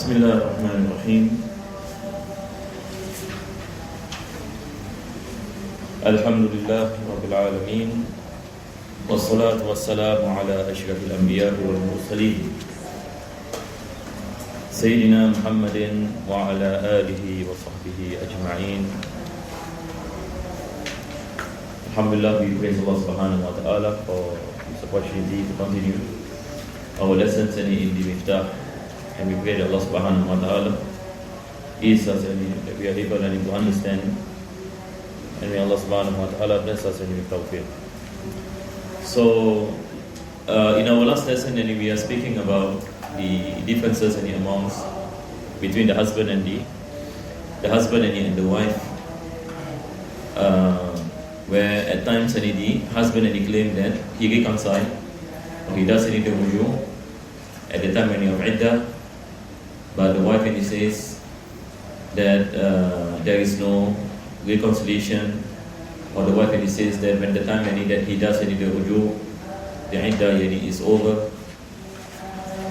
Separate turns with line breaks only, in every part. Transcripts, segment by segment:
بسم الله الرحمن الرحيم الحمد لله رب العالمين والصلاة والسلام على أشرف الأنبياء والمرسلين سيدنا محمد وعلى آله وصحبه أجمعين. Alhamdulillah, we praise Allah subhanahu wa ta'ala for this opportunity to continue our lessons in the Ikhtilaf, and we pray that Allah subhanahu wa ta'ala ease us and that we are able to understand, and may Allah subhanahu wa ta'ala bless us and with tawfiq. So in our last lesson, we are speaking about the differences amongst between the husband and the husband and the wife, where at times the husband claim that he reconcile or he does the wuju at the time of iddah, but the wife says that there is no reconciliation, or the wife says that when the time that he does the wuju, the iddah is over.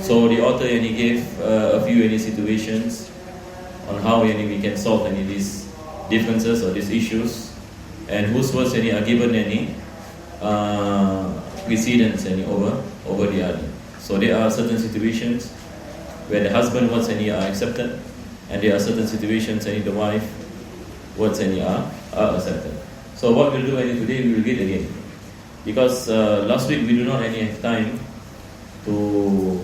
So the author gave a few situations on how we can solve these differences or these issues, and whose words are given precedence over the other. So there are certain situations where the husband words are accepted, and there are certain situations the wife words are accepted. So what we'll do today, we will read again, because last week we do not have time to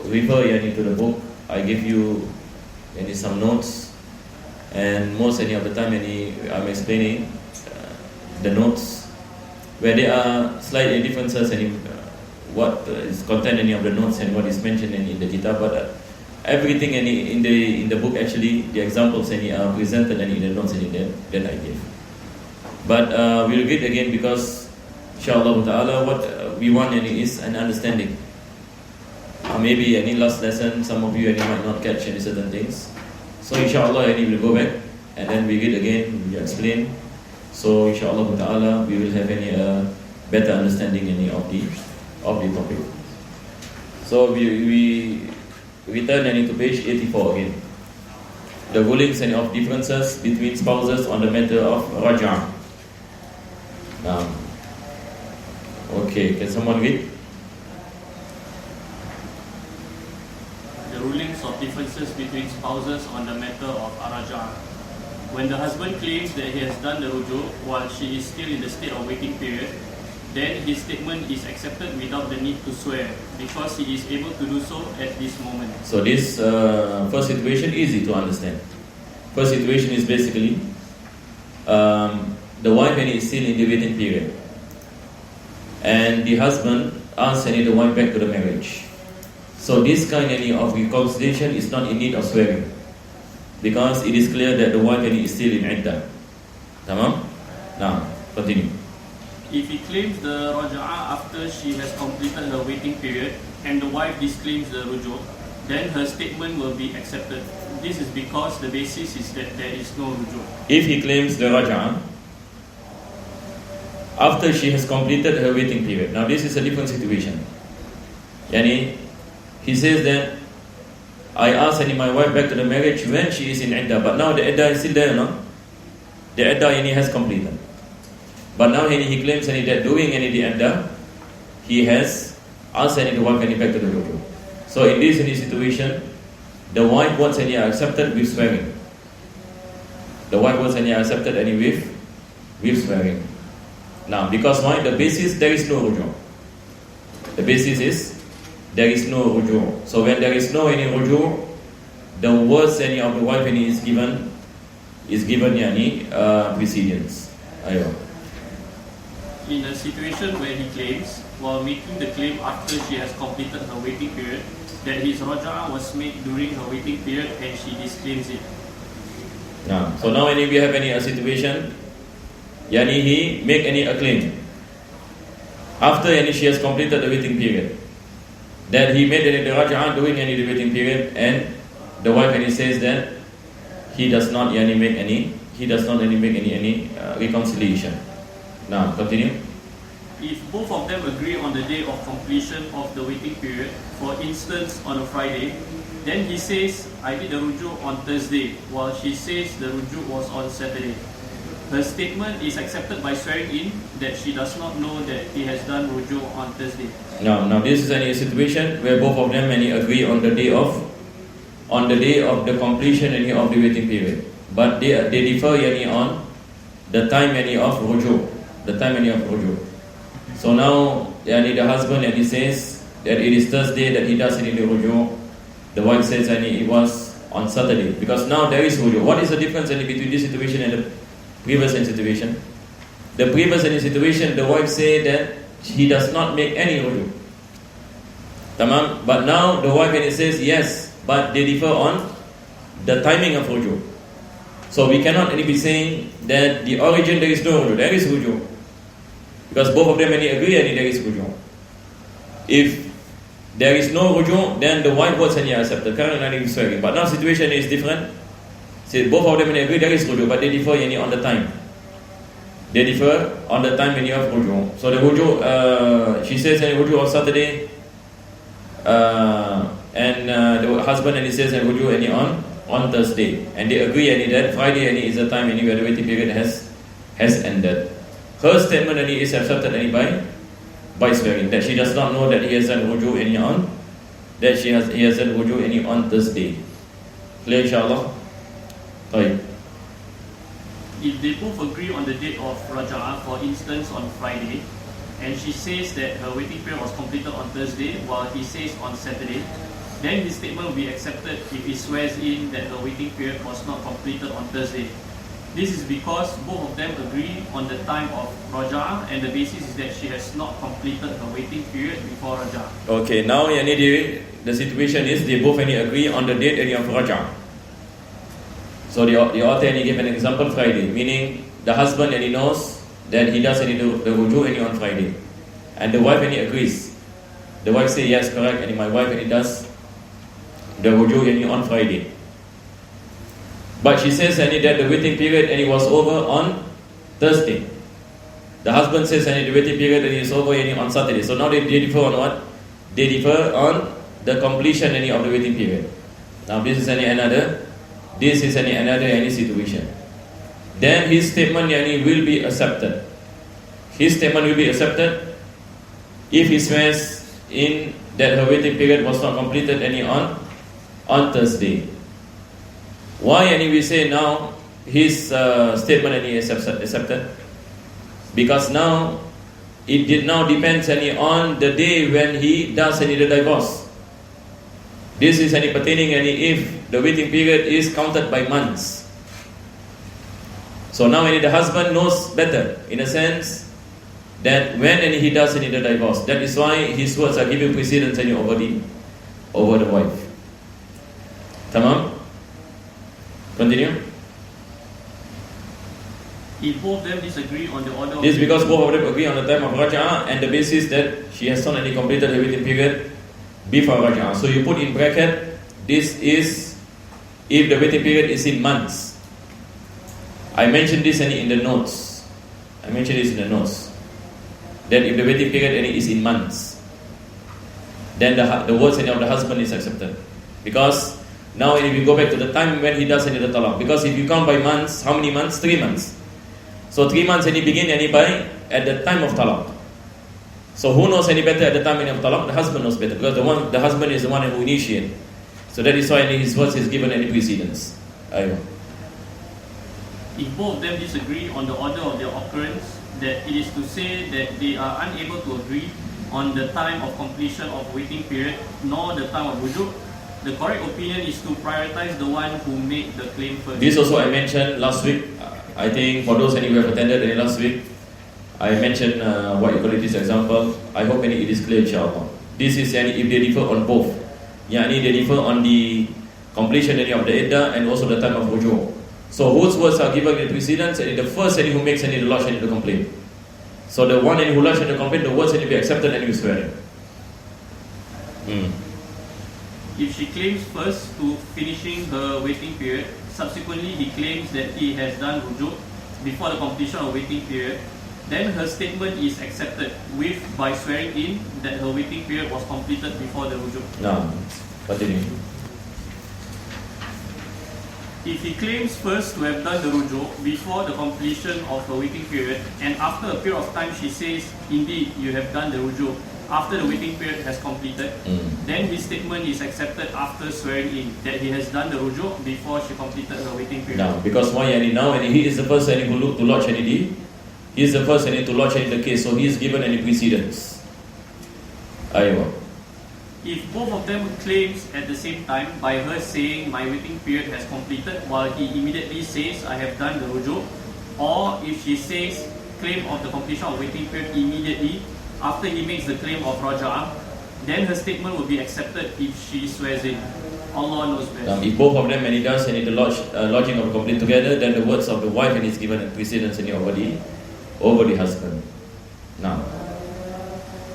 refer to the book. I give you some notes, and most of the time I'm explaining the notes where there are slight differences what is content of the notes and what is mentioned in the kitab, but everything in the book, actually the examples are presented in the notes that I give. But we'll read again, because inshallah ta'ala what we want is an understanding. Maybe last lesson some of you might not catch certain things, so inshallah we'll go back and then we read again, we explain. So inshallah ta'ala we will have better understanding of the topic. So we return to page 84 again. The rulings of differences between spouses on the matter of Zaujain. Okay, can someone read?
The rulings of differences between spouses on the matter of Zaujain. When the husband claims that he has done the rujuk while she is still in the state of waiting period, then his statement is accepted without the need to swear, because he is able to do so at this moment.
So this first situation easy to understand. First situation is basically the wife is still in the waiting period, and the husband asks the wife back to the marriage. So this kind of reconciliation is not in need of swearing, because it is clear that the wife is still in iddah. Tamam? Now, continue.
If he claims the raja'ah after she has completed her waiting period and the wife disclaims the rujuk, then her statement will be accepted. This is because the basis is that there is no rujuk.
If he claims the raja'ah after she has completed her waiting period, now this is a different situation. He says that I asked my wife back to the marriage when she is in iddah, but now the iddah is still there, no? The iddah has completed. But now he claims that during the iddah, he has asked the wife back to the rujuk. So in this situation, the wife wants accepted with swearing. The wife wants accepted with swearing. Now, because why? The basis, there is no rujuk. The basis is there is no rujuk. So when there is no rujuk, the words of the wife is given precedence. Aywa.
In a situation where he claims, while making the claim after she has completed her waiting period, that his raja'ah was made during her waiting period and she disclaims it.
So now we have a situation, he make a claim after she has completed the waiting period, that he made the raja'ah during the waiting period, and the wife says that he does not make any reconciliation. Now continue.
if both of them agree on the day of completion of the waiting period, for instance on a Friday, then he says, I did the rujuk on Thursday, while she says the rujuk was on Saturday. Her statement is accepted by swearing in that she does not know that he has done rujuk on Thursday.
Now this is a situation where both of them agree on the day of the completion of the waiting period, but they differ on the time of rujuk, So now the husband he says that it is Thursday that he does the rujuk. The wife says it was on Saturday, because now there is rujuk. What is the difference between this situation and the previous situation? The previous situation, the wife said that he does not make any rujuk. Tamam? But now the wife says yes, but they differ on the timing of rujuk. So we cannot be saying that the origin there is no rujuk. There is rujuk, because both of them agree and there is rujuk. If there is no rujuk, then the wife words are accepted. Currently swearing. But now situation is different. See, both of them agree there is rujuk, but they differ on the time. They differ on the time when you have rujuk. So the rujuk, she says rujuk on Saturday, and the husband he says rujuk on Thursday, and they agree that Friday is the time where the waiting period has ended. Her statement is accepted by swearing that she does not know that he has done rujuk on he has done rujuk on Thursday. Clear, inshallah? Right.
If they both agree on the date of Raja'ah, for instance on Friday, and she says that her waiting period was completed on Thursday while he says on Saturday, then his statement will be accepted if he swears in that her waiting period was not completed on Thursday. This is because both of them agree on the time of Raja'ah, and the basis is that she has not completed her waiting period before Raja'ah.
Okay, now the situation is they both agree on the date of Raja'ah. So the author gave an example Friday, meaning the husband knows that he does the rujuk on Friday, and the wife agrees. The wife says yes, correct, and my wife does the rujuk on Friday. But she says that the waiting period was over on Thursday. The husband says that the waiting period is over on Saturday. So now they differ on what? They differ on the completion of the waiting period. Now this is another situation. Then his statement will be accepted. His statement will be accepted if he swears in that her waiting period was not completed on Thursday. Why we say now his statement is accepted? Because now it depends on the day when he does the divorce. This is pertaining if the waiting period is counted by months. So now the husband knows better, in a sense, that when he does the divorce. That is why his words are giving precedence over the wife. Tamam? Continue.
If both of them disagree on the order
this is because both of them agree on the time of Raja'ah and the basis that she has not completed the waiting period before Raja'ah. So you put in bracket, this is if the waiting period is in months. I mentioned this in the notes. That if the waiting period is in months, then the words of the husband is accepted. Because now if you go back to the time when he does the talaq, because if you count by months, how many months? 3 months. So 3 months begin by at the time of talaq. So who knows any better at the time of talaq? The husband knows better, because the husband is the one who initiates. So that is why his words is given any precedence.
If both of them disagree on the order of their occurrence, that it is to say that they are unable to agree on the time of completion of waiting period nor the time of rujuk, the correct opinion is to prioritize the one who made the claim first.
This also I mentioned last week. I think for those who have attended last week, I mentioned this example. I hope it is clear, inshallah. This is if they differ on both. They differ on the completion of the iddah and also the time of rujuk. So whose words are given the precedence, and the first who makes the lodge the complaint. So the one who lodged the complaint, the words need to be accepted and you swearing.
If she claims first to finishing her waiting period, subsequently he claims that he has done rujuk before the completion of waiting period, then her statement is accepted by swearing in that her waiting period was completed before the rujuk.
Now, continue.
If he claims first to have done the rujuk before the completion of her waiting period, and after a period of time she says, indeed, you have done the rujuk, after the waiting period has completed, then his statement is accepted after swearing in that he has done the rujuk before she completed her waiting period.
Now, because why now, and he is the first who look to lodge any deed, he is the first to lodge any the case, so he is given any precedence. Aywa.
If both of them claims at the same time, by her saying my waiting period has completed while he immediately says I have done the rujuk, or if she says claim of the completion of waiting period immediately after he makes the claim of Raja'ah, then her statement will be accepted if she swears in. Allah knows best.
If both of them and he does and the lodging of complete together, then the words of the wife and is given a precedence over the husband. Now.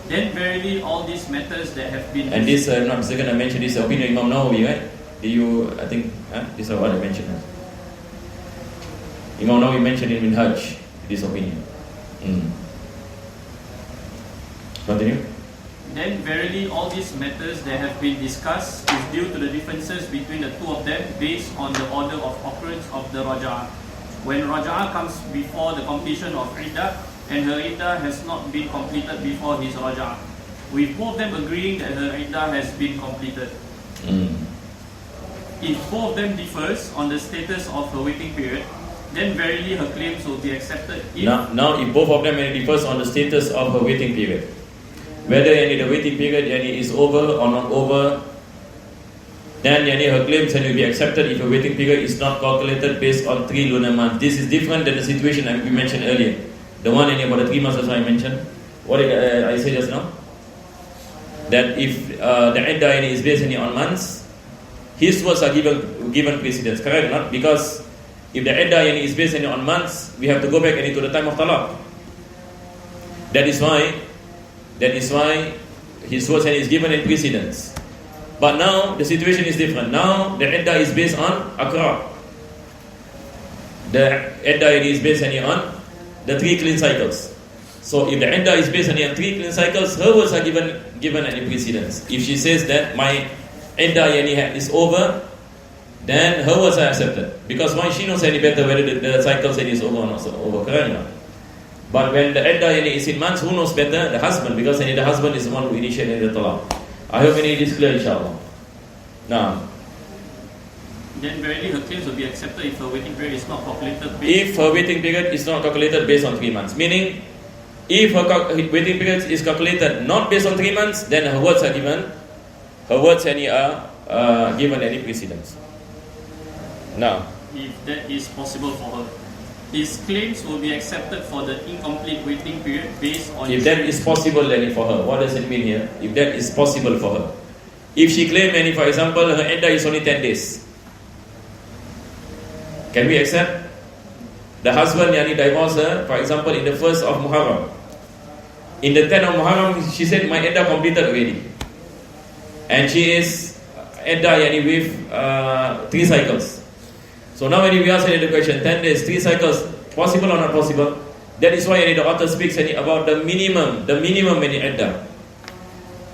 Then verily all these matters that have been...
And this, I'm still going to mention this opinion Imam Nawawi, right? I think, this is what I mentioned. Imam Nawawi mentioned in Minhaj, this opinion. Continue.
Then verily all these matters that have been discussed is due to the differences between the two of them based on the order of occurrence of the Raja'ah. When Raja'ah comes before the completion of Iddah, and her iddah has not been completed before his raja'ah, with both of them agreeing that her iddah has been completed. If both of them differs on the status of her waiting period, then verily her claims will be accepted.
Now, if both of them differs on the status of her waiting period, whether the waiting period is over or not over, then her claims will be accepted if her waiting period is not calculated based on 3 lunar months. This is different than the situation we mentioned earlier. The one about the 3 months as I mentioned. What did I say just now? That if the iddah is based on months, his words are given precedence, correct? Not because if the iddah is based on months, we have to go back to the time of talaq. That is why his words is given in precedence. But now the situation is different. Now the iddah is based on akra. The iddah is based on the 3 clean cycles. So if the iddah is based on 3 clean cycles, her words are given any precedence. If she says that my iddah is over, then her words are accepted. Because why? She knows any better whether the cycle is over or not over, correct? But when the iddah is in months, who knows better? The husband, because the husband is the one who initiated the talaq. I hope it is clear, inshallah. Now,
then verily her claims will be accepted if her waiting period is not calculated
if her waiting period is not calculated based on 3 months. Meaning, if her waiting period is calculated not based on 3 months, then her words are given. Her words are given any precedence. Now,
if that is possible for her, his claims will be accepted for the incomplete waiting period based on...
If that is possible then for her, what does it mean here? If that is possible for her. If she claims, for example, her iddah is only 10 days. Can we accept? The husband divorced her, for example, in the 1st of Muharram. In the 10th of Muharram, she said, my iddah completed already. And she is iddah with 3 cycles. So now when we ask the question, 10 days, 3 cycles, possible or not possible? That is why the author speaks about the minimum iddah.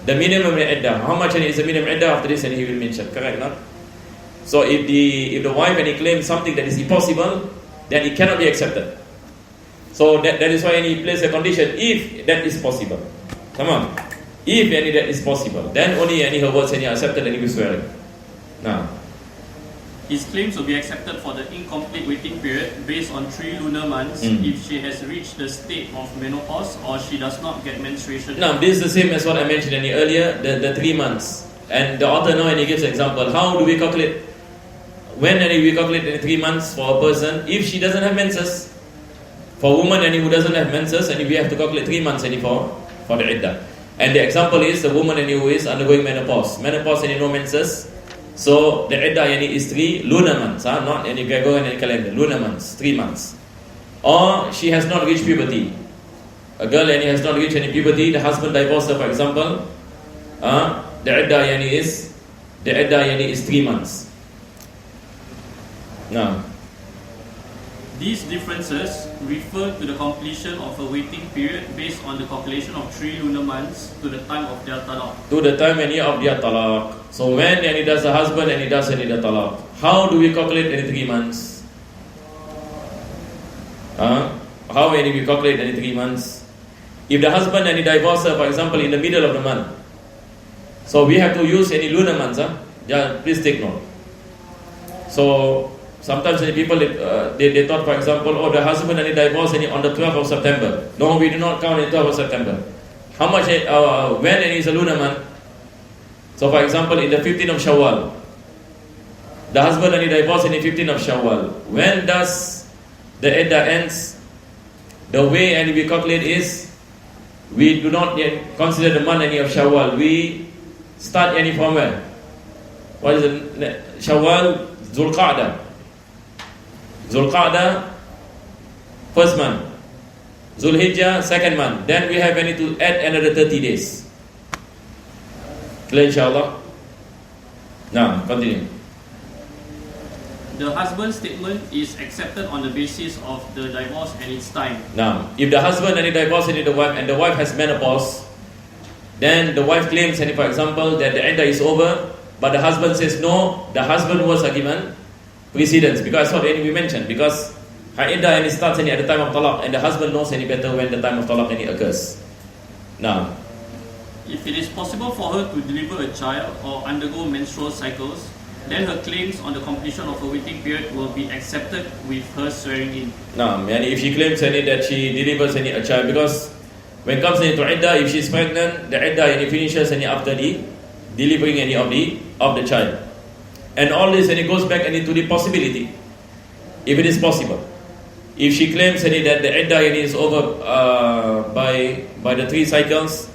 The minimum iddah. How much is the minimum iddah? After this he will mention, correct? Not? So if the wife claims something that is impossible, then it cannot be accepted. So that is why he places a condition, if that is possible. Come on. If that is possible, then only her words are accepted and he will swear it. Now,
his claims will be accepted for the incomplete waiting period based on 3 lunar months if she has reached the state of menopause or she does not get menstruation.
Now, this is the same as what I mentioned earlier, the 3 months. And the author now he gives an example. How do we calculate? When we calculate 3 months for a person, if she doesn't have menses, for a woman who doesn't have menses, and we have to calculate 3 months for the iddah. And the example is the woman who is undergoing menopause. Menopause no menses. So the iddah is 3 lunar months, not any Gregorian calendar, lunar months, 3 months. Or she has not reached puberty. A girl has not reached any puberty, the husband divorced her, for example. The iddah is 3 months. Now,
These differences refer to the completion of a waiting period based on the calculation of 3 lunar months to the time of their talaq.
To the time of their talaq. So when does the husband does the talaq, how do we calculate 3 months? How we calculate 3 months? If the husband divorce her, for example, in the middle of the month, so we have to use any lunar months. Yeah, please take note. So sometimes people they thought, for example, the husband divorce on the 12th of September. No, we do not count the 12th of September. How much? When is a lunar month? So, for example, in the 15th of Shawwal, the husband divorce in the 15th of Shawwal. When does the iddah ends? The way we calculate is, we do not yet consider the month of Shawwal. We start from where? What is it? Shawwal, Zulqa'dah. Zulqa'dah, first month. Zulhijjah, second month. Then we have to add another 30 days. Clear, inshallah? Now, continue.
The husband's statement is accepted on the basis of the divorce and its time.
Now, if the husband divorce the wife and the wife has menopause, then the wife claims, for example, that the iddah is over, but the husband says no, the husband was given precedence, because that's what we mentioned, because her iddah starts at the time of talaq, and the husband knows better when the time of talaq occurs. Now,
if it is possible for her to deliver a child or undergo menstrual cycles, then her claims on the completion of a waiting period will be accepted with her swearing in.
Now, if she claims that she delivers a child, because when it comes to iddah, if she is pregnant, the iddah finishes after the delivering of the child. And all this goes back to the possibility, if it is possible. If she claims that the iddah is over by the 3 cycles,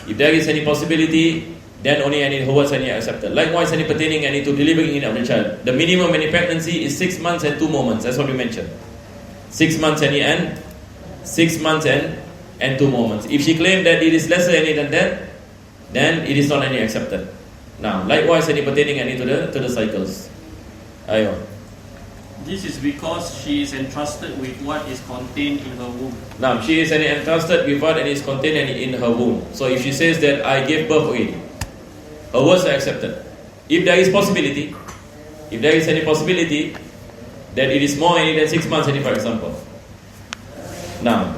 if there is any possibility, then only her words are accepted. Likewise, pertaining to delivering of the child, the minimum pregnancy is 6 months and 2 more months. That's what we mentioned. 6 months and 6 months and 2 more months. If she claimed that it is lesser than that, then it is not accepted. Now, likewise, pertaining to the cycles. Ayo.
This is because she is entrusted with what is contained in her womb.
Now, she is entrusted with what is contained in her womb. So, if she says that I gave birth already, her words are accepted. If there is possibility, if there is any possibility that it is more than 6 months, for example. Now,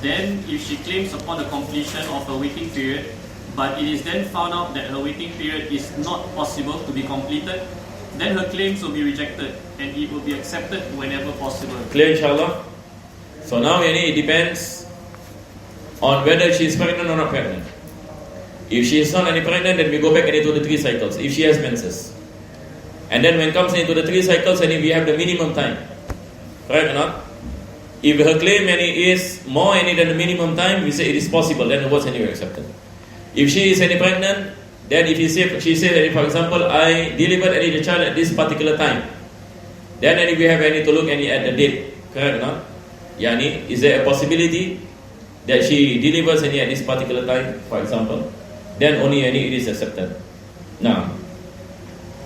then if she claims upon the completion of her waiting period, but it is then found out that her waiting period is not possible to be completed, then her claims will be rejected and it will be accepted whenever possible.
Clear, inshallah? So now it depends on whether she is pregnant or not pregnant. If she is not pregnant, then we go back into the 3 cycles, if she has menses. And then when it comes into the 3 cycles, we have the minimum time. Correct or not? If her claim is more than the minimum time, we say it is possible, then the words are accepted. If she is pregnant, then if she says, for example, I delivered the child at this particular time, then we have to look at the date. Correct or not? Yani, is there a possibility that she delivers at this particular time, for example? Then only it is accepted. Now,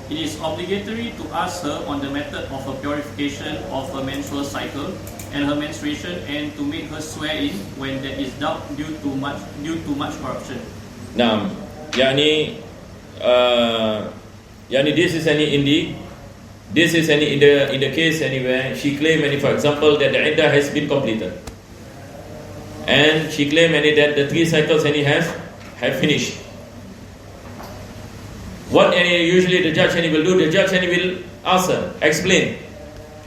it is obligatory to ask her on the method of her purification of her menstrual cycle and her menstruation, and to make her swear in when there is doubt due to much corruption.
Now, yani this is in the case anywhere she claimed, for example, that the iddah has been completed, and she claimed that the 3 cycles have finished. What usually the judge will do? The judge will ask her, explain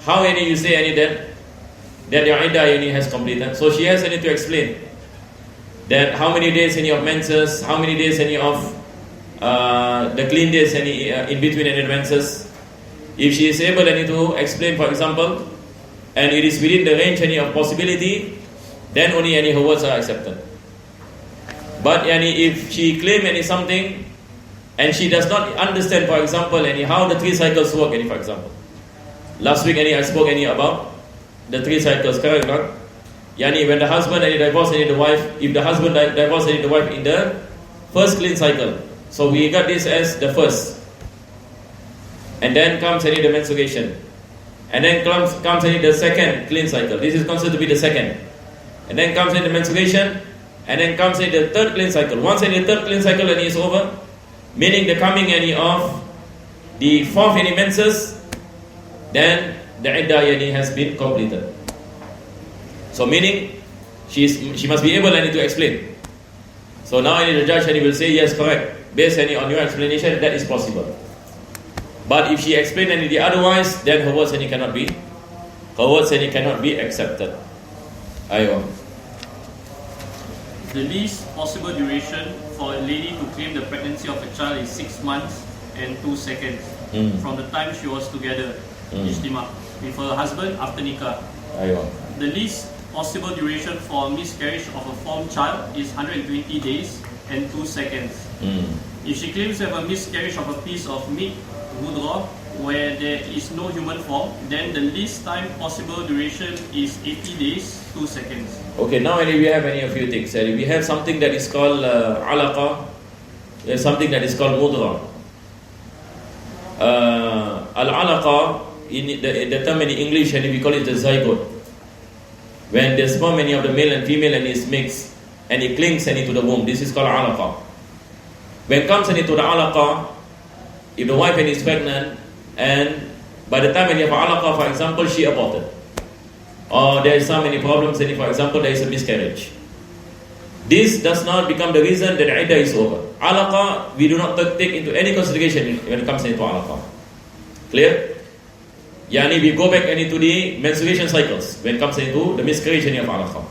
how you say that your iddah has completed. So she has to explain that how many days of menses, how many days of the clean days in between any menses. If she is able to explain, for example, and it is within the range of possibility, then only her words are accepted. But if she claim something and she does not understand, for example, how the 3 cycles work, for example. Last week I spoke about the 3 cycles, correct? Not? When the husband divorce the wife, if the husband divorces the wife in the first clean cycle, so we got this as the first, and then comes the menstruation, And then comes in the second clean cycle. This is considered to be the second. And then comes in the menstruation. And then comes in the third clean cycle. Once in the third clean cycle and is over, meaning the coming any of the fourth any menses, then the iddah yani has been completed. So meaning she must be able any to explain. So now any the judge any will say yes, correct. Based any on your explanation, that is possible. But if she explain any the otherwise, then her words any cannot be accepted. Aywa.
The least possible duration for a lady to claim the pregnancy of a child is 6 months and 2 seconds from the time she was together, ijtima, with her husband after nikah.
Aywa.
The least possible duration for a miscarriage of a formed child is 120 days and 2 seconds. If she claims to have a miscarriage of a piece of meat, mudra, where there is no human form, then the least time possible duration is 80 days, 2 seconds.
Okay, now we have a few things. We have something that is called alaqa. There's something that is called mudra. Al-alaqa, in the term in English, and we call it the zygote. When the sperm of the male and female and is mixed, and it clings to the womb, this is called alaqa. When it comes into the alaqa, if the wife is pregnant, and by the time when you have alaqa, for example, she aborted, or there is so many problems, and for example, there is a miscarriage, this does not become the reason that iddah is over. Alaqa, we do not take into any consideration when it comes into alaqa. Clear? Yani we go back into the menstruation cycles when it comes into the miscarriage of alaqa.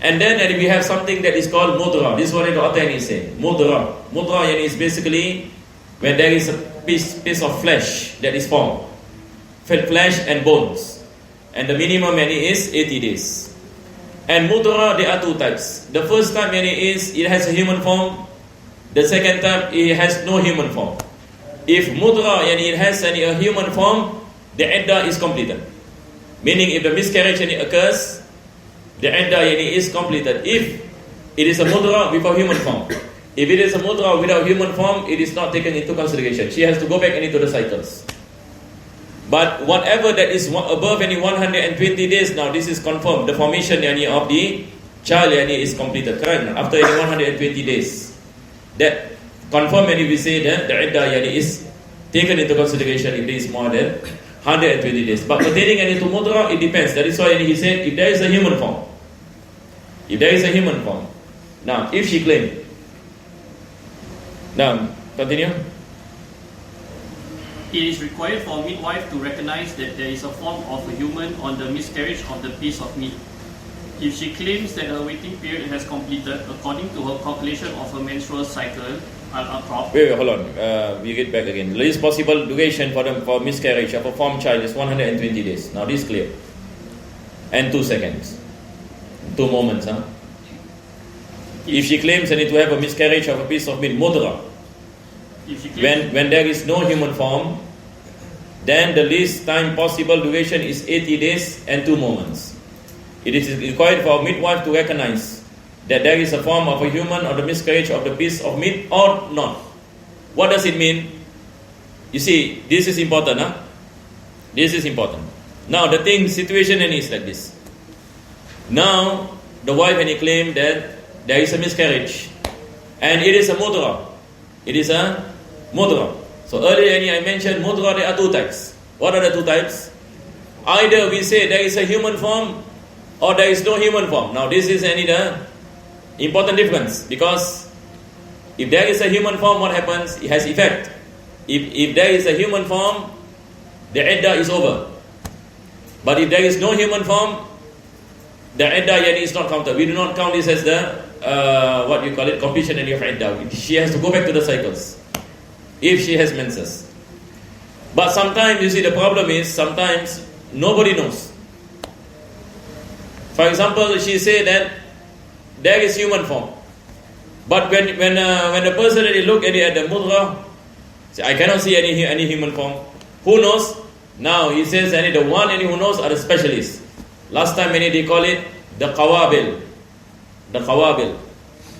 And then we have something that is called mudra. This one the author is saying. Mudra. Mudra is basically when there is a piece of flesh that is formed. Flesh and bones. And the minimum is 80 days. And mudra, there are two types. The first type is it has a human form. The second type, it has no human form. If mudra, it has a human form, the iddah is completed. Meaning if the miscarriage occurs, the iddah is completed. If it is a mudra without human form. If it is a mudra without human form, it is not taken into consideration. She has to go back into the cycles. But whatever that is above 120 days, now this is confirmed. The formation of the child is completed. Correct? After 120 days. That confirmed we say that the iddah is taken into consideration if it is more than 120 days. But pertaining to mudra, it depends. That is why he said, if there is a human form. If there is a human form. Now, if she claimed. Now, continue.
It is required for a midwife to recognize that there is a form of a human on the miscarriage of the piece of meat. If she claims that her waiting period has completed according to her calculation of her menstrual cycle,
Wait, hold on. We get back again. The least possible duration for miscarriage of a formed child is 120 days. Now this is clear. And 2 seconds. 2 moments, huh? If she claims to have a miscarriage of a piece of meat, mudra, when there is no human form, then the least time possible duration is 80 days and 2 moments. It is required for a midwife to recognize that there is a form of a human or the miscarriage of the piece of meat or not. What does it mean? You see, this is important, huh? This is important. Now the situation is like this. Now the wife claimed that there is a miscarriage, and it is a mudra. It is a mudra. So earlier I mentioned mudra, there are 2 types. What are the 2 types? Either we say there is a human form or there is no human form. Now this is the important difference, because if there is a human form, what happens? It has effect. If there is a human form, the iddah is over. But if there is no human form, the iddah is not counted. We do not count this as the completion of iddah. She has to go back to the cycles if she has menses. But sometimes you see the problem is sometimes nobody knows. For example, she say that there is human form, but when the person look at the mudra, say, I cannot see any human form. Who knows? Now he says the one who knows are the specialists. Last time they call it the qawabil. The qawabil.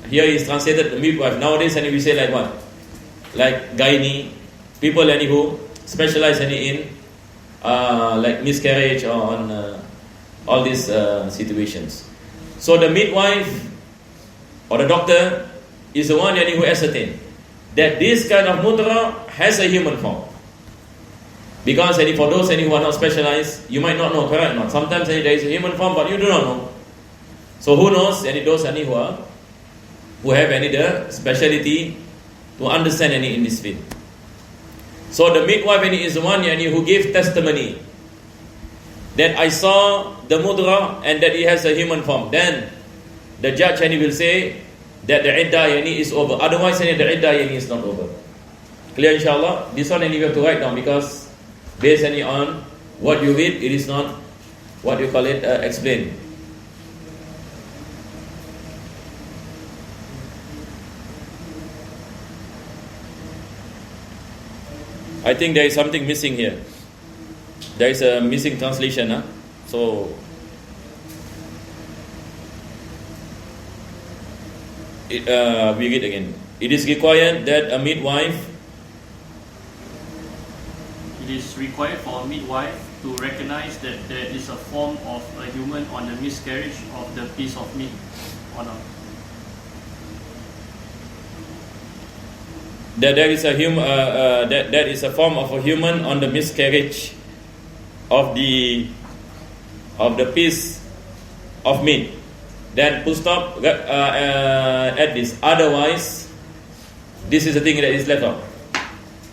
Here is translated the midwife. Nowadays we say like what? Like gynae, people who specialize in like miscarriage or on all these situations. So the midwife or the doctor is the one who ascertain that this kind of mudra has a human form. Because for those who are not specialized, you might not know, correct or not? Sometimes there is a human form, but you do not know. So who knows? Those who have the speciality to understand in this field. So the midwife is the one who gave testimony that I saw the mudra and that it has a human form. Then the judge will say that the iddah is over. Otherwise the iddah is not over. Clear, inshallah? This one you have to write down, because based on what you read, it is not what you call it explained. I think there is something missing here. There is a missing translation. So we read again. It is required that a midwife.
It is required for a midwife to recognize that there is a form of a human on the miscarriage of the piece of meat or not.
That there is a that is a form of a human on the miscarriage of the piece of meat. Then full stop at this. Otherwise, this is the thing that is left out.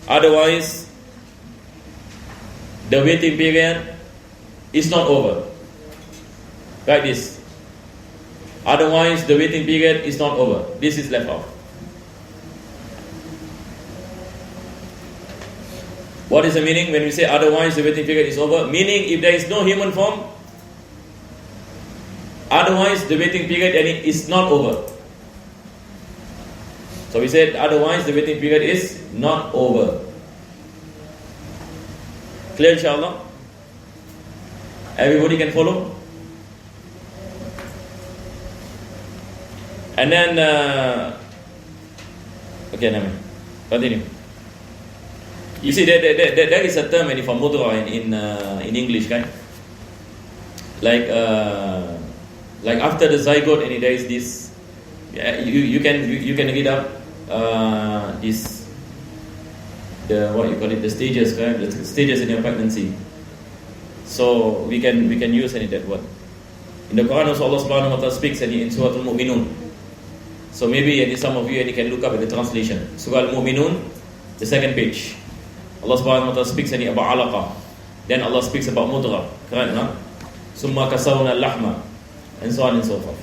Otherwise, the waiting period is not over. Like this. Otherwise, the waiting period is not over. This is left out. What is the meaning when we say otherwise the waiting period is over? Meaning, if there is no human form, otherwise the waiting period is not over. So we said otherwise the waiting period is not over. Clear, inshallah? Everybody can follow? And then okay, Nami, continue. You see, there is a term for mudra in English, right? Like after the zygote, and there is this. You can read up this, the what you call it, the stages, right? The stages in your pregnancy. So we can use that word. In the Quran also Allah Subhanahu wa Taala speaks in Surah Al-Mu'minun. So maybe some of you can look up at the translation. Surah Al-Mu'minun, the second page. Allah Subhanahu wa Taala speaks about alaqa. Then Allah speaks about mudra. Correct, no? Summa kasawna al-lahma. And so on and so forth.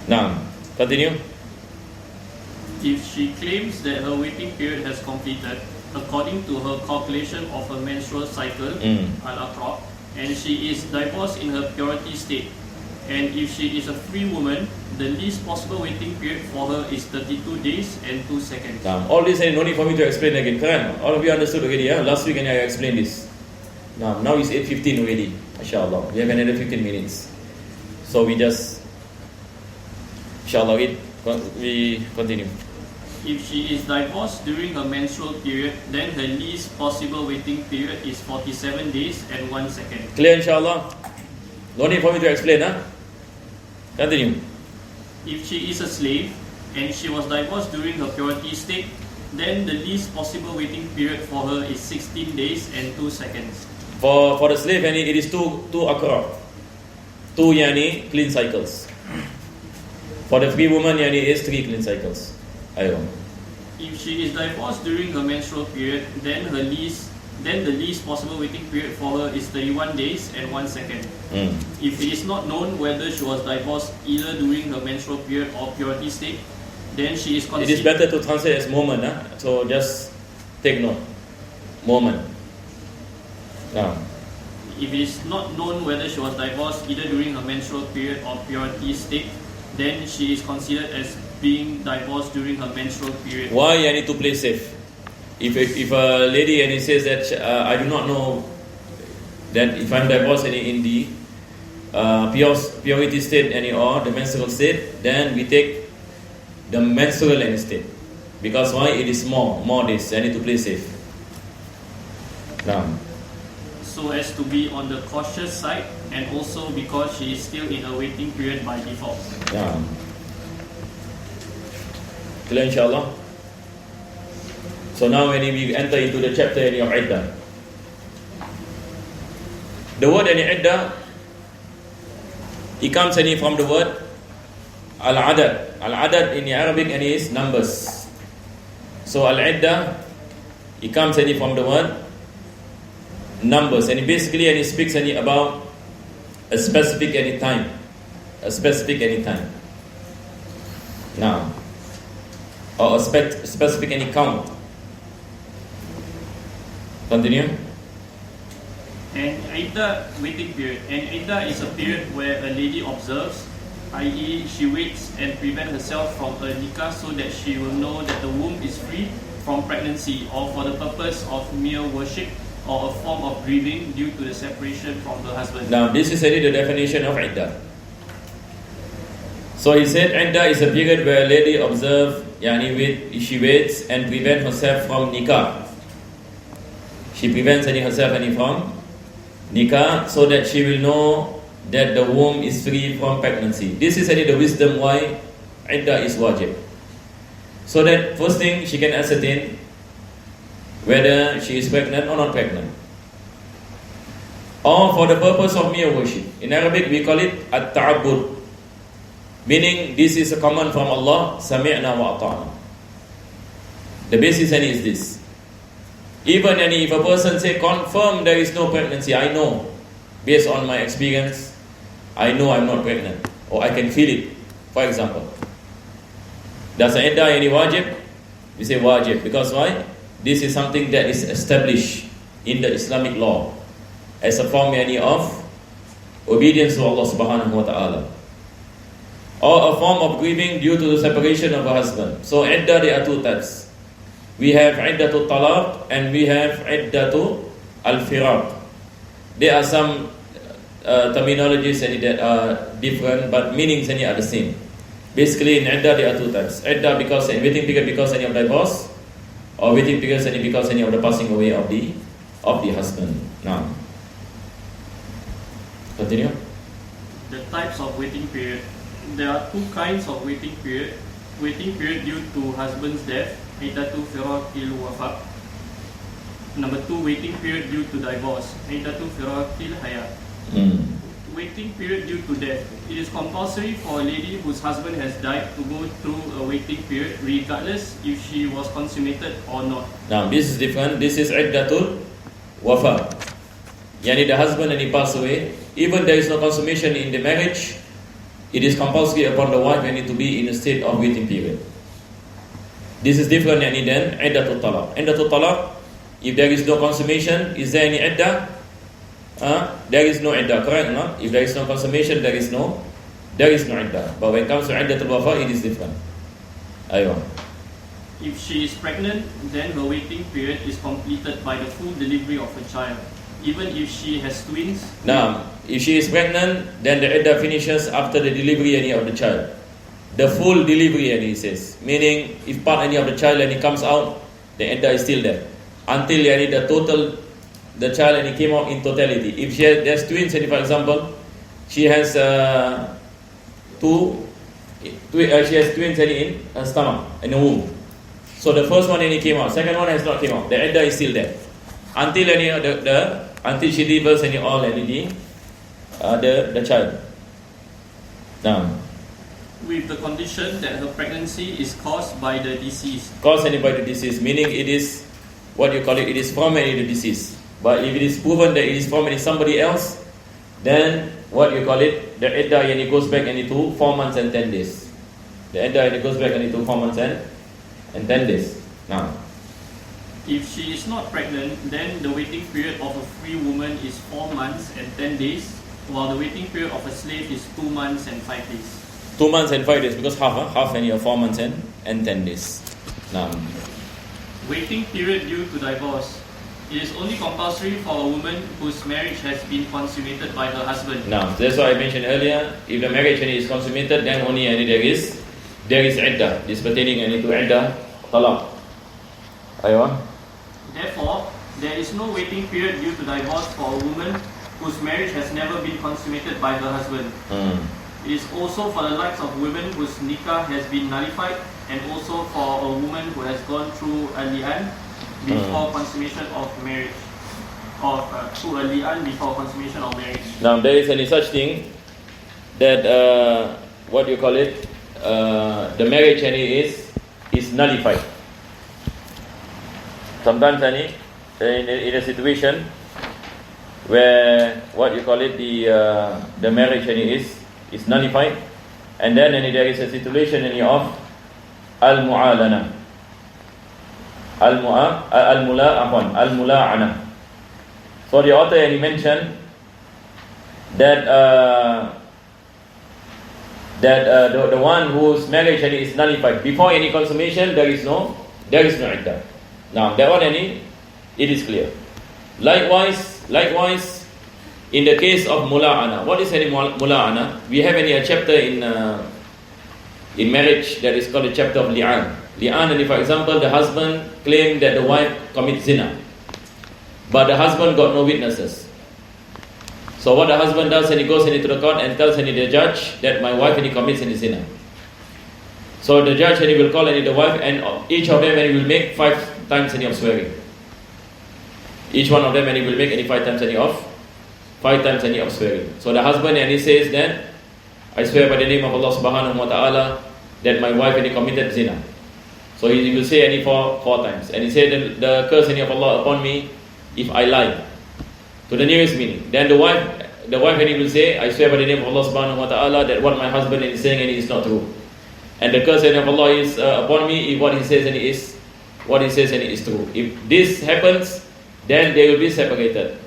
Now, continue.
If she claims that her waiting period has completed, according to her calculation of her menstrual cycle, al-aqra, and she is divorced in her purity state, and if she is a free woman, the least possible waiting period for her is 32 days and 2 seconds.
All this no need for me to explain again, correct? All of you understood already, yeah? Last week I explained this. Now it's 8:15 already, mashallah. We have another 15 minutes. So we just, inshallah, we continue.
If she is divorced during her menstrual period, then her least possible waiting period is 47 days and 1 second.
Clear, inshallah? No need for me to explain, huh? Continue.
If she is a slave and she was divorced during her purity state, then the least possible waiting period for her is 16 days and 2 seconds.
For the slave, it is two akra. 2 clean cycles. For the free woman, it is 3 clean cycles.
If she is divorced during her menstrual period, then the least possible waiting period for her is 31 days and 1 second. If it is not known whether she was divorced either during her menstrual period or purity state, then she is considered.
It is better to translate as moment, so just take note. Moment. Now.
If it is not known whether she was divorced either during her menstrual period or purity state, then she is considered as being divorced during her menstrual period.
Why I need to play safe? If a lady says that I do not know that if I'm divorced in the purity state or the menstrual state, then we take the menstrual state. Because why? It is more days. I need to play safe. Now,
so as to be on the cautious side, and also because she is still in a waiting period by default.
Yeah. Clear, inshallah. So now when we enter into the chapter of iddah, the word iddah, it comes from the word al-adad. Al-adad in Arabic and is numbers. So al-iddah, it comes from the word numbers, and basically it speaks about a specific time. A specific time. Now, or a specific count. Continue.
And iddah, waiting period. And iddah is a period where a lady observes, i.e. she waits and prevents herself from a nikah so that she will know that the womb is free from pregnancy, or for the purpose of mere worship or a form of grieving due to the separation from her husband.
Now this is the definition of iddah. So he said iddah is a period where a lady observes, she waits and prevents herself from nikah. She prevents herself from nikah so that she will know that the womb is free from pregnancy. This is the wisdom why iddah is wajib. So that first thing she can ascertain whether she is pregnant or not pregnant. Or for the purpose of mere worship. In Arabic we call it at-ta'abbud. Meaning this is a command from Allah, sami'na wa ata'na. The basis is this. Even if a person say confirm there is no pregnancy, I know based on my experience, I know I'm not pregnant, or I can feel it, for example. Does iddah any wajib? We say wajib because why? This is something that is established in the Islamic law as a form of obedience to Allah subhanahu wa ta'ala, or a form of grieving due to the separation of a husband. So iddah, there are two types. We have iddatul talaq and we have iddatul al-firaq. There are some terminologies that are different, but meanings are the same. Basically in iddah there are two types. Iddah because waiting period because of divorce, or waiting period because of the passing away of the husband. Now, continue.
The types of waiting period. There are two kinds of waiting period. Waiting period due to husband's death, iddatu firaqil wafa. Number two, waiting period due to divorce, iddatu firaqil hayat. Waiting period due to death. It is compulsory for a lady whose husband has died to go through a waiting period regardless if she was consummated or not.
Now this is different. This is iddatul wafa. The husband and he passed away. Even there is no consummation in the marriage, it is compulsory upon the wife to be in a state of waiting period. This is different than iddatul talaq. Iddatul talaq, if there is no consummation, is there any iddah? There is no iddah, correct or not? If there is no consummation, there is no iddah. But when it comes to iddatul wafa, it is different. Aywa.
If she is pregnant, then her waiting period is completed by the full delivery of a child. Even if she has twins.
Now, if she is pregnant, then the iddah finishes after the delivery of the child. The full delivery, he says. Meaning, if part of the child and he comes out, the iddah is still there. Until the child and he came out in totality. If she has twins, for example, she has she has twins in her stomach, in the womb. So the first one came out, second one has not came out. The iddah is still there until until she delivers all the child. Now,
with the condition that her pregnancy is caused by the deceased.
Caused by the deceased, meaning it is what you call it. It is from the deceased. But if it is proven that it is from somebody else, then what you call it, the iddah goes back into 4 months and 10 days. The iddah goes back into 4 months and 10 days. Now,
if she is not pregnant, then the waiting period of a free woman is 4 months and 10 days, while the waiting period of a slave is 2 months and 5 days.
2 months and 5 days, because half 4 months and 10 days. Now,
waiting period due to divorce. It is only compulsory for a woman whose marriage has been consummated by her husband.
Now, that's why I mentioned earlier, if the marriage is consummated, then only there is iddah. This pertaining to iddah talaq. Aywa.
Therefore, There is no waiting period due to divorce for a woman whose marriage has never been consummated by her husband. It is also for the likes of women whose nikah has been nullified, and also for a woman who has gone through a li'an before consummation of marriage, or through a li'an before consummation of marriage.
Now, there is any such thing that what do you call it? The marriage is nullified. Sometimes in a situation where what you call it, the marriage is nullified, and then there is a situation of al-mu'alana, al-mula'ana. So the author mentioned that the one whose marriage is nullified before any consummation, there is no iddah. Now that one it is clear. Likewise, in the case of mula'ana, what is mula'ana? We have a chapter in marriage that is called the chapter of li'an. Li'an, and for example, the husband claimed that the wife commits zina, but the husband got no witnesses. So what the husband does, and he goes into the court and tells the judge that my wife commits zina. So the judge will call the wife, and each of them will make 5 times of swearing. Each one of them will make 5 times of swearing. So the husband he says then, I swear by the name of Allah subhanahu wa ta'ala that my wife committed zina. So he will say 4 times, and he said the curse of Allah upon me if I lie, to the nearest meaning. Then the wife will say, I swear by the name of Allah subhanahu wa ta'ala that what my husband is saying is not true, and the curse of Allah is upon me if what he says is true. If this happens, then they will be separated.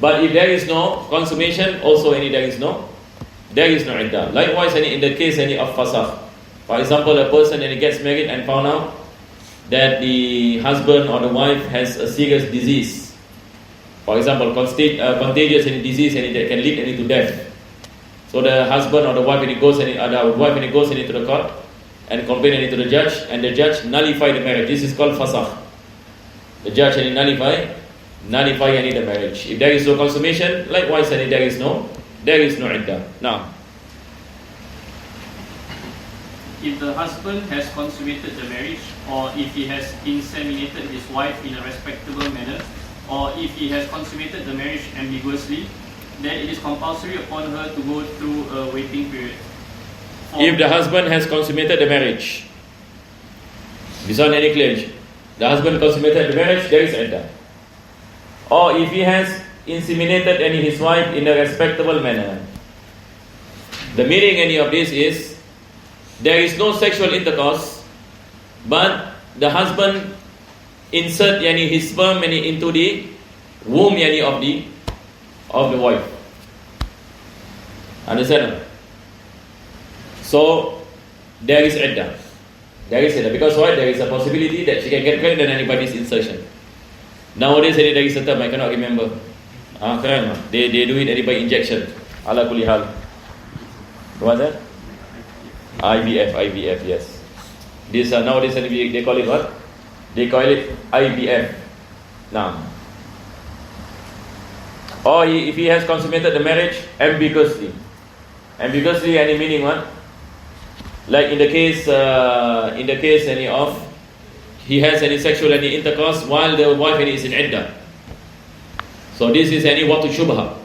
But if there is no consummation, also there is no iddah. Likewise, in the case of fasakh, for example, a person gets married and found out that the husband or the wife has a serious disease, for example, contagious disease, and that can lead to death. So the husband or the wife goes into the court and complain to the judge, and the judge nullify the marriage. This is called fasakh. The judge nullify the marriage. If there is no consummation, likewise there is no iddah. Now,
if the husband has consummated the marriage, or if he has inseminated his wife in a respectable manner, or if he has consummated the marriage ambiguously, then it is compulsory upon her to go through a waiting period.
If the husband has consummated the marriage, this one clear. The husband consummated the marriage, there is iddah. Or if he has inseminated his wife in a respectable manner, the meaning of this is there is no sexual intercourse, but the husband insert his sperm into the womb of the wife. Understand? So there is iddah. Because why? There is a possibility that she can get pregnant by this insertion. Nowadays there is a term I cannot remember. They do it by injection. Ala kulli hal. What's that? IVF, yes. This nowadays they call it what? They call it IVF. Now, or if he has consummated the marriage ambiguously, any meaning what? Like in the case of he has sexual intercourse while the wife is in iddah. So this is watu shubha.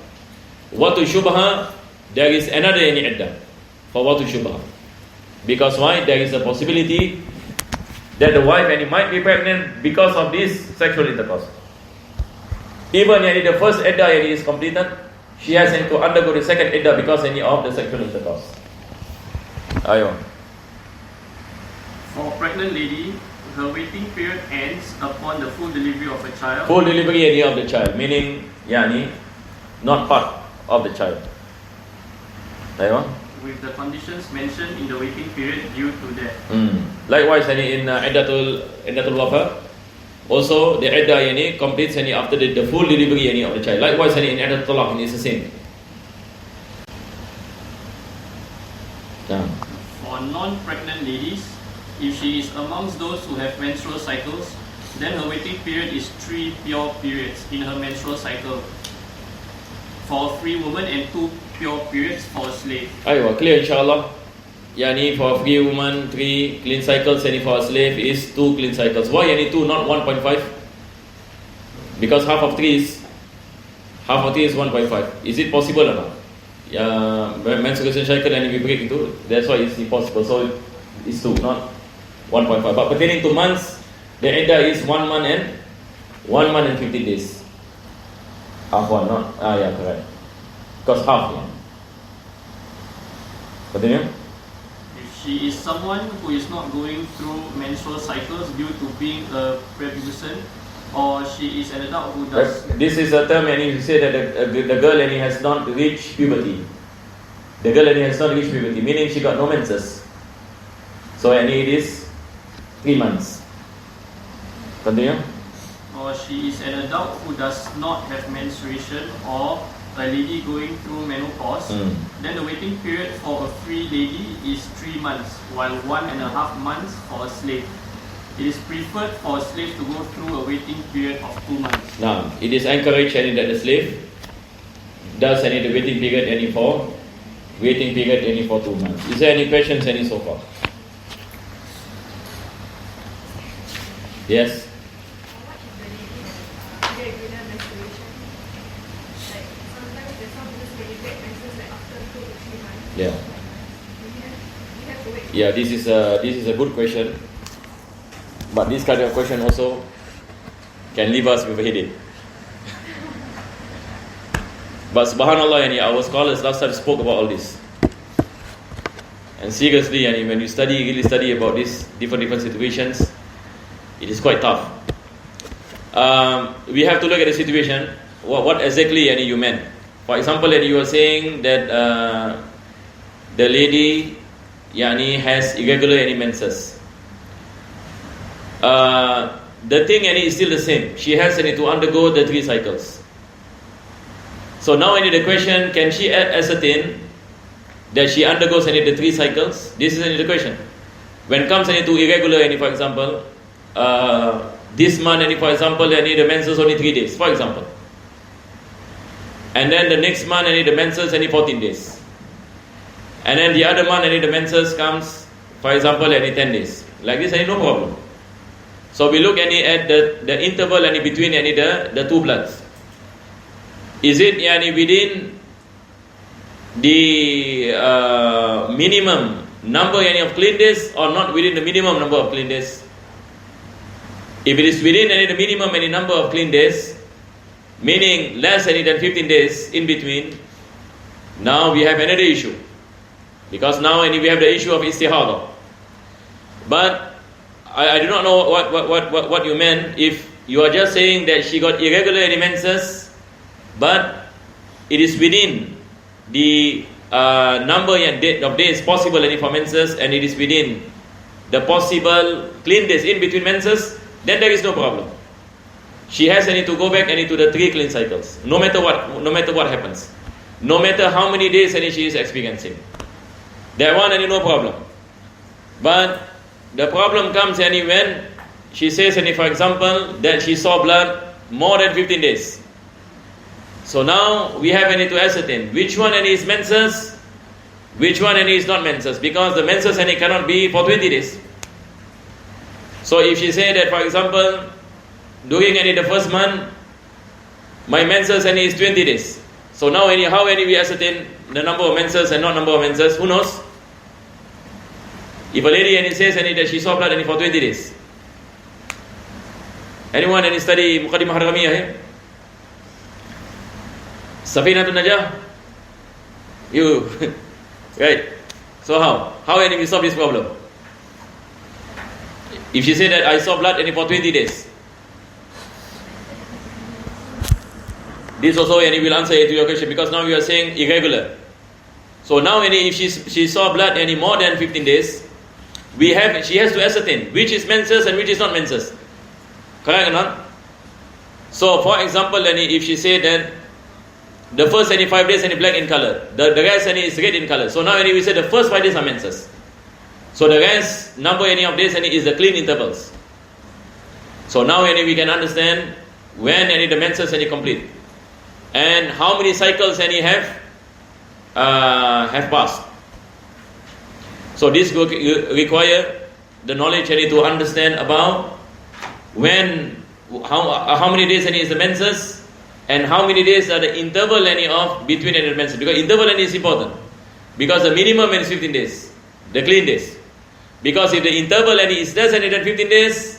Watu shubha, there is another iddah for watu shubha. Because why? There is a possibility that the wife might be pregnant because of this sexual intercourse. Even the first iddah is completed, she has to undergo the second iddah because of the sexual intercourse. Ayo.
For a pregnant lady, her waiting period ends upon the full delivery of a child.
Full delivery of the child, meaning not part of the child. Ayo.
With the conditions mentioned in the waiting period due to death.
Likewise, in iddatul wafa, also the iddah completes after the full delivery of the child. Likewise, in iddatul talaq, it's the same.
For non-pregnant ladies, if she is amongst those who have menstrual cycles, then her waiting period is 3 pure periods in her menstrual cycle for a free woman and 2 pure periods for a slave.
Aywa, clear inshallah. Yani for a free woman 3 clean cycles, and for a slave is 2 clean cycles. Why yani 2 not 1.5? Because half of 3 is 1.5. Is it possible or not? Yeah, menstruation cycle and we break into, that's why it's impossible. So it's 2, not 1.5. But pertaining to months, the iddah is 1 month and 15 days. Half one, not yeah, correct. Because half, yeah. Continue.
If she is someone who is not going through menstrual cycles due to being a prepubescent, or she is an adult who does.
This is a term, and you say that the girl and he has not reached puberty. The girl and he has not reached puberty, meaning she got no menses. So and it is 3 months. Continue.
Or she is an adult who does not have menstruation, or a lady going through menopause, then the waiting period for a free lady is 3 months, while 1.5 months for a slave. It is preferred for a slave to go through a waiting period of 2 months.
Now, it is encouraged that the slave does any the waiting period for 2 months. Is there any questions so far? Yes. Yeah. Yeah, this is a good question. But this kind of question also can leave us with a headache. But subhanallah, our scholars last time spoke about all this. And seriously, when you really study about these different situations, it is quite tough. We have to look at the situation. What exactly you meant? For example, you were saying that the lady has irregular menses. The thing is still the same. She has to undergo the 3 cycles. So now the question, can she ascertain that she undergoes the 3 cycles? This is the question. When it comes to irregular, for example, this month, for example, the menses only 3 days, for example. And then the next month, the menses 14 days. And then the other month, the menses comes, for example, 10 days. Like this, no problem. So we look at the interval between the 2 bloods. Is it within the minimum number of clean days, or not within the minimum number of clean days? If it is within the minimum number of clean days, meaning less than 15 days in between, now we have another issue. Because now we have the issue of istihadah. But I do not know what you meant. If you are just saying that she got irregular menses, but it is within the number of days possible for menses, and it is within the possible clean days in between menses, then there is no problem. She has to go back to the 3 clean cycles, no matter what happens, no matter how many days she is experiencing. That one no problem. But the problem comes when she says for example that she saw blood more than 15 days. So now we have to ascertain which one is menses, which one is not menses, because the menses cannot be for 20 days. So if she say that, for example, during the first month, my menses is 20 days. So now how we ascertain the number of menses and not number of menses? Who knows? If a lady says that she saw blood for 20 days. Anyone study Muqaddimah Haramiyah here? Safinatun Najah? You. Right. So how we solve this problem? If she said that I saw blood for 20 days, this also will answer to your question, because now you are saying irregular. So now if she saw blood more than 15 days, she has to ascertain which is menses and which is not menses. Correct or not? So for example, if she said that the first 5 days black in color, the rest is red in color. So now we say the first 5 days are menses. So the rest number of days is the clean intervals. So now we can understand when the menses complete and how many cycles have passed. So this will require the knowledge to understand about how many days is the menses and how many days are the interval of between the menses. Because interval is important. Because the minimum is 15 days, the clean days. Because if the interval is less than 15 days,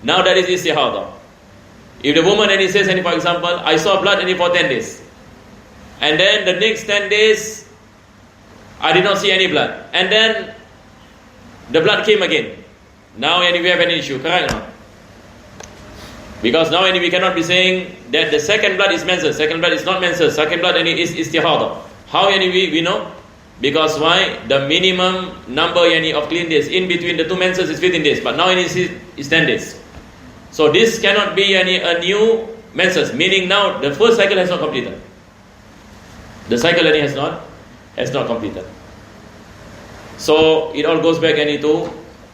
now that is istihada. If the woman says, for example, I saw blood for 10 days, and then the next 10 days, I did not see any blood, and then the blood came again. Now we have an issue, correct or not? Because now we cannot be saying that the second blood is menses, second blood is not menses, second blood is istihada. How we know? Because why? The minimum number of clean days in between the two menses is 15 days, but now it is 10 days. So this cannot be a new menses, meaning now the first cycle has not completed. The cycle has not completed. So it all goes back to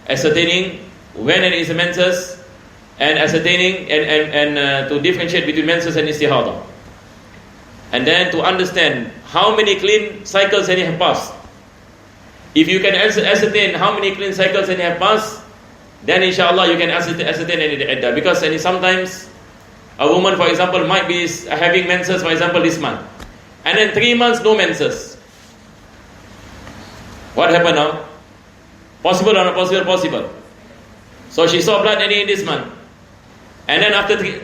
ascertaining when it is a menses and ascertaining and to differentiate between menses and istihada. And then to understand how many clean cycles have passed. If you can ascertain how many clean cycles have passed, then inshallah you can ascertain the iddah. Because sometimes a woman, for example, might be having menses, for example, this month, and then 3 months no menses. What happened now? Possible or not possible? Possible. So she saw blood in this month, and then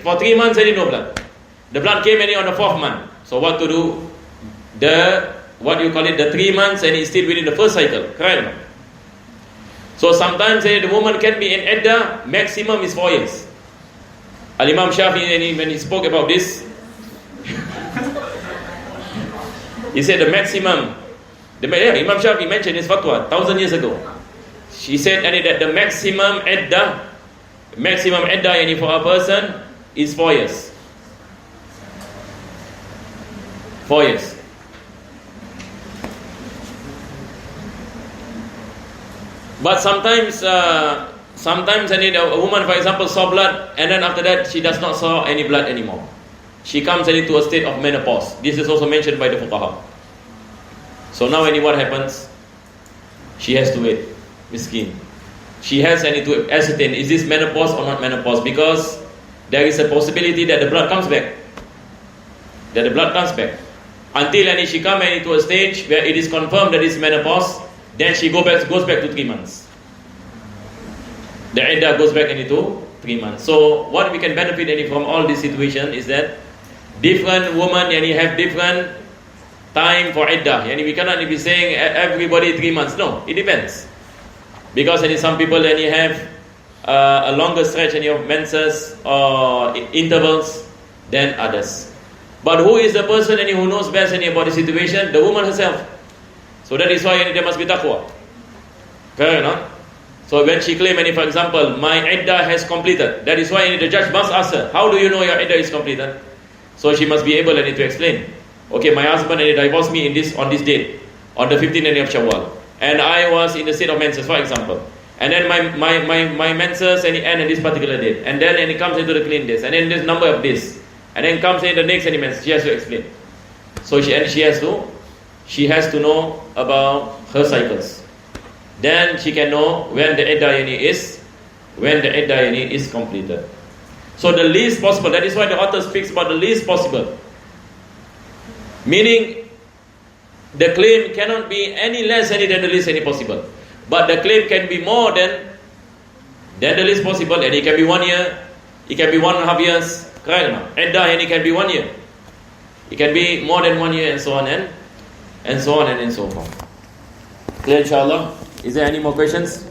for 3 months no blood. The blood came on the 4th month. So what to do? The 3 months and it's still within the first cycle. Correct? So sometimes the woman can be in iddah, maximum is 4 years. Al-Imam Shafi, when he spoke about this, he said the maximum, Imam Shafi mentioned his fatwa 1,000 years ago. He said that the maximum iddah for a person is 4 years. 4 years. But sometimes a woman, for example, saw blood, and then after that she does not saw any blood anymore. She comes into a state of menopause. This is also mentioned by the fuqaha. So now what happens? She has to wait. Miskin. She has to ascertain, is this menopause or not menopause? Because there is a possibility that the blood comes back. Until she comes into a stage where it is confirmed that it's menopause, then she goes back to 3 months. The iddah goes back into 3 months. So what we can benefit from all this situation is that different women have different time for iddah. We cannot be saying everybody 3 months. No, it depends. Because some people have a longer stretch of menses or intervals than others. But who is the person who knows best about the situation? The woman herself. So that is why there must be taqwa. Correct, no? So when she claims, for example, my iddah has completed, that is why the judge must ask her, how do you know your iddah is completed? So she must be able to explain. Okay, my husband divorced me on this date, on the 15th of Shawwal, and I was in the state of menses, for example. And then my menses end on this particular date, and then it comes into the clean days, and then there's number of days. And then comes in the next menses. She has to explain. So she has to know about her cycles. Then she can know when the iddah is completed. So the least possible. That is why the author speaks about the least possible. Meaning, the claim cannot be any less than the least possible. But the claim can be more than the least possible, and it can be 1 year, it can be 1.5 years. Correct? Iddah, and it can be 1 year. It can be more than 1 year, and so on and so forth. Clear, inshallah? Is there any more questions?